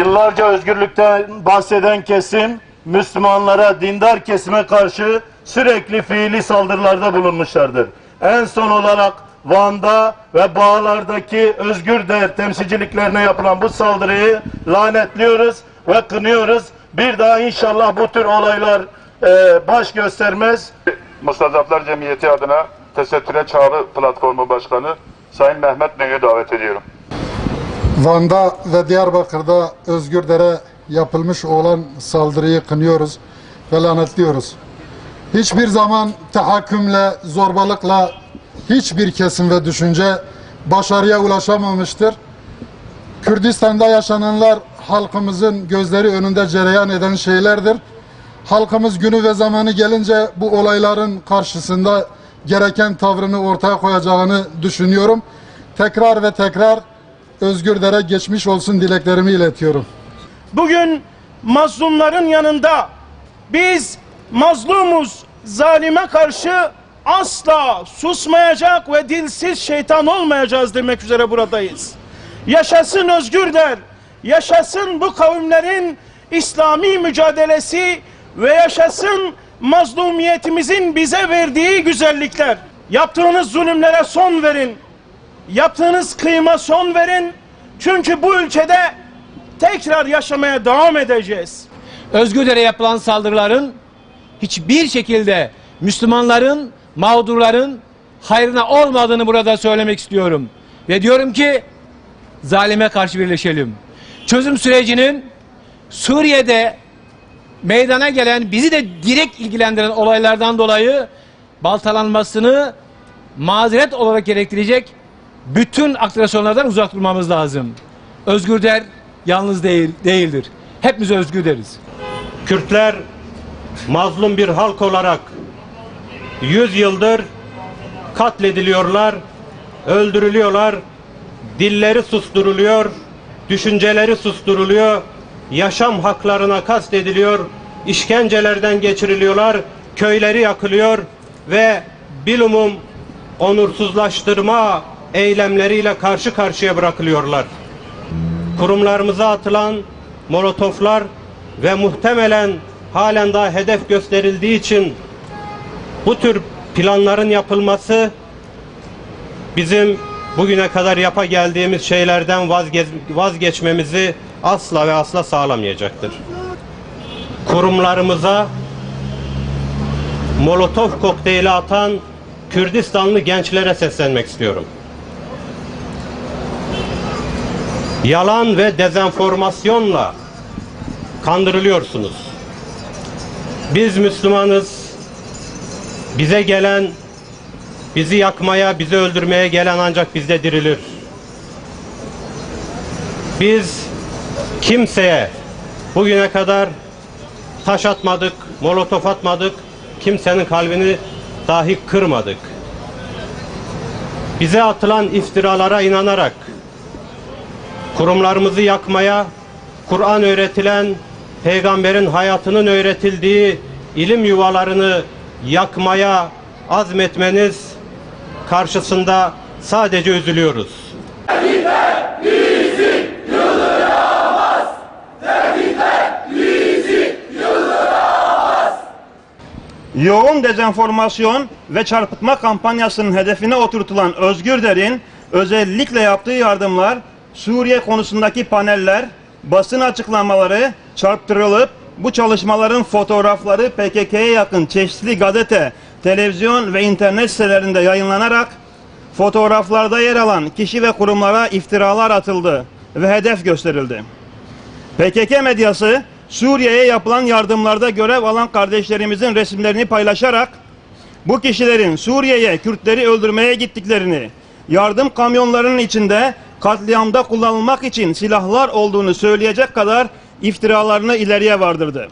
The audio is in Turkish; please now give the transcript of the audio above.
Yıllarca özgürlükten bahseden kesim, Müslümanlara, dindar kesime karşı sürekli fiili saldırılarda bulunmuşlardır. En son olarak Van'da ve Bağlar'daki Özgür Değer temsilciliklerine yapılan bu saldırıyı lanetliyoruz ve kınıyoruz. Bir daha inşallah bu tür olaylar baş göstermez. Mustazaflar Cemiyeti adına Tesettüre Çağrı Platformu Başkanı Sayın Mehmet Bey'i davet ediyorum. Van'da ve Diyarbakır'da Özgürder'e yapılmış olan saldırıyı kınıyoruz ve lanetliyoruz. Hiçbir zaman tahakkümle, zorbalıkla hiçbir kesim ve düşünce başarıya ulaşamamıştır. Kürdistan'da yaşananlar halkımızın gözleri önünde cereyan eden şeylerdir. Halkımız günü ve zamanı gelince bu olayların karşısında gereken tavrını ortaya koyacağını düşünüyorum. Tekrar ve tekrar Özgürder'e geçmiş olsun dileklerimi iletiyorum. Bugün mazlumların yanında biz mazlumuz, zalime karşı asla susmayacak ve dilsiz şeytan olmayacağız demek üzere buradayız. Yaşasın Özgürder, yaşasın bu kavimlerin İslami mücadelesi ve yaşasın mazlumiyetimizin bize verdiği güzellikler. Yaptığınız zulümlere son verin. Yaptığınız kıyıma son verin. Çünkü bu ülkede tekrar yaşamaya devam edeceğiz. Özgürder'e yapılan saldırıların hiçbir şekilde Müslümanların, mağdurların hayrına olmadığını burada söylemek istiyorum. Ve diyorum ki zalime karşı birleşelim. Çözüm sürecinin Suriye'de meydana gelen, bizi de direkt ilgilendiren olaylardan dolayı baltalanmasını mazeret olarak gerektirecek bütün aktivasyonlardan uzak durmamız lazım. Özgürder yalnız değildir. Hepimiz özgürderiz. Kürtler mazlum bir halk olarak 100 yıldır katlediliyorlar, öldürülüyorlar, dilleri susturuluyor, düşünceleri susturuluyor, yaşam haklarına kastediliyor, işkencelerden geçiriliyorlar, köyleri yakılıyor ve bilumum onursuzlaştırma eylemleriyle karşı karşıya bırakılıyorlar. Kurumlarımıza atılan molotoflar ve muhtemelen halen daha hedef gösterildiği için bu tür planların yapılması bizim bugüne kadar yapa geldiğimiz şeylerden vazgeçmemizi asla ve asla sağlamayacaktır. Kurumlarımıza molotof kokteyli atan Kürdistanlı gençlere seslenmek istiyorum. Yalan ve dezenformasyonla kandırılıyorsunuz. Biz Müslümanız. Bize gelen, bizi yakmaya, bizi öldürmeye gelen ancak bizde dirilir. Biz kimseye bugüne kadar taş atmadık, molotof atmadık, kimsenin kalbini dahi kırmadık. Bize atılan iftiralara inanarak kurumlarımızı yakmaya, Kur'an öğretilen, peygamberin hayatının öğretildiği ilim yuvalarını yakmaya azmetmeniz karşısında sadece üzülüyoruz. Tehditler bizi yıldıramaz. Tehditler bizi yıldıramaz. Yoğun dezenformasyon ve çarpıtma kampanyasının hedefine oturtulan Özgürder'in özellikle yaptığı yardımlar, Suriye konusundaki paneller, basın açıklamaları çarptırılıp bu çalışmaların fotoğrafları PKK'ye yakın çeşitli gazete, televizyon ve internet sitelerinde yayınlanarak fotoğraflarda yer alan kişi ve kurumlara iftiralar atıldı ve hedef gösterildi. PKK medyası Suriye'ye yapılan yardımlarda görev alan kardeşlerimizin resimlerini paylaşarak bu kişilerin Suriye'ye Kürtleri öldürmeye gittiklerini, yardım kamyonlarının içinde katliamda kullanılmak için silahlar olduğunu söyleyecek kadar iftiralarını ileriye vardırdı.